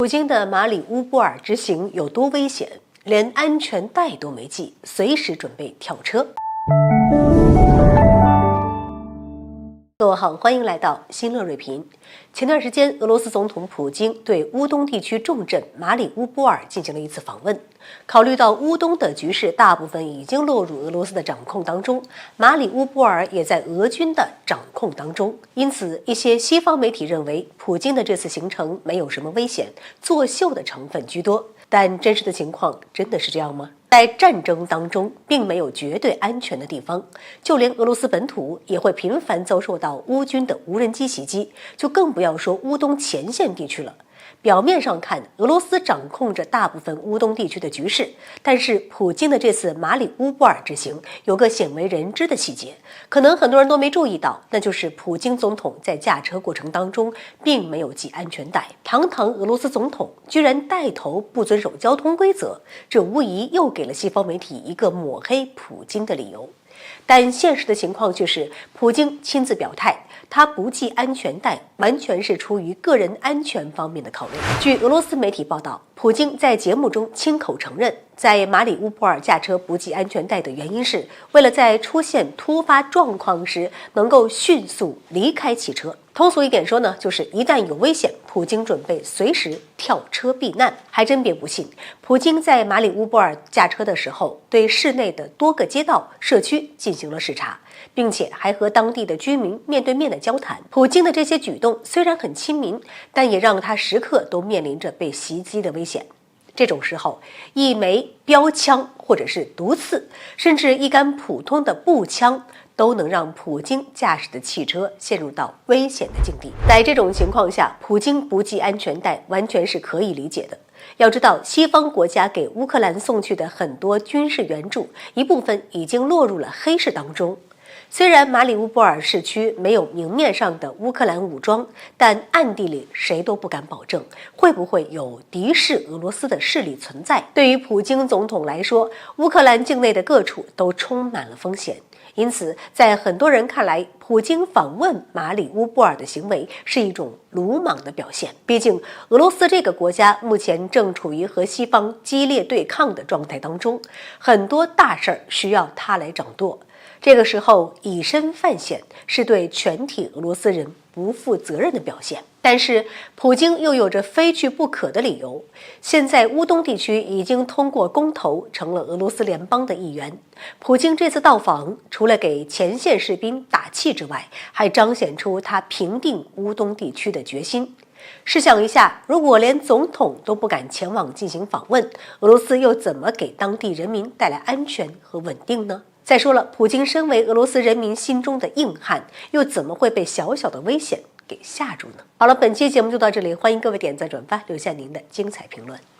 普京的马里乌波尔之行有多危险，连安全带都没系，随时准备跳车。各位好，欢迎来到新乐锐评。前段时间，俄罗斯总统普京对乌东地区重镇马里乌波尔进行了一次访问。考虑到乌东的局势大部分已经落入俄罗斯的掌控当中，马里乌波尔也在俄军的掌控当中，因此一些西方媒体认为，普京的这次行程没有什么危险，作秀的成分居多。但真实的情况真的是这样吗？在战争当中，并没有绝对安全的地方，就连俄罗斯本土也会频繁遭受到乌军的无人机袭击，就更不要说乌东前线地区了。表面上看，俄罗斯掌控着大部分乌东地区的局势，但是普京的这次马里乌波尔之行有个鲜为人知的细节，可能很多人都没注意到，那就是普京总统在驾车过程当中并没有系安全带。堂堂俄罗斯总统居然带头不遵守交通规则，这无疑又给了西方媒体一个抹黑普京的理由。但现实的情况却是，普京亲自表态，他不系安全带完全是出于个人安全方面的考虑。据俄罗斯媒体报道，普京在节目中亲口承认，在马里乌波尔驾车不系安全带的原因是为了在出现突发状况时能够迅速离开汽车。通俗一点说呢，就是一旦有危险，普京准备随时跳车避难。还真别不信，普京在马里乌波尔驾车的时候，对市内的多个街道、社区进行了视察，并且还和当地的居民面对面的交谈。普京的这些举动虽然很亲民，但也让他时刻都面临着被袭击的危险。这种时候，一枚标枪或者是毒刺，甚至一杆普通的步枪，都能让普京驾驶的汽车陷入到危险的境地。在这种情况下，普京不系安全带完全是可以理解的。要知道，西方国家给乌克兰送去的很多军事援助，一部分已经落入了黑市当中。虽然马里乌波尔市区没有明面上的乌克兰武装，但暗地里谁都不敢保证会不会有敌视俄罗斯的势力存在。对于普京总统来说，乌克兰境内的各处都充满了风险。因此，在很多人看来，普京访问马里乌波尔的行为是一种鲁莽的表现。毕竟，俄罗斯这个国家目前正处于和西方激烈对抗的状态当中，很多大事儿需要他来掌舵。这个时候以身犯险是对全体俄罗斯人不负责任的表现。但是普京又有着非去不可的理由。现在乌东地区已经通过公投成了俄罗斯联邦的一员。普京这次到访，除了给前线士兵打气之外，还彰显出他平定乌东地区的决心。试想一下，如果连总统都不敢前往进行访问，俄罗斯又怎么给当地人民带来安全和稳定呢？再说了，普京身为俄罗斯人民心中的硬汉，又怎么会被小小的危险给吓住呢？好了，本期节目就到这里，欢迎各位点赞转发，留下您的精彩评论。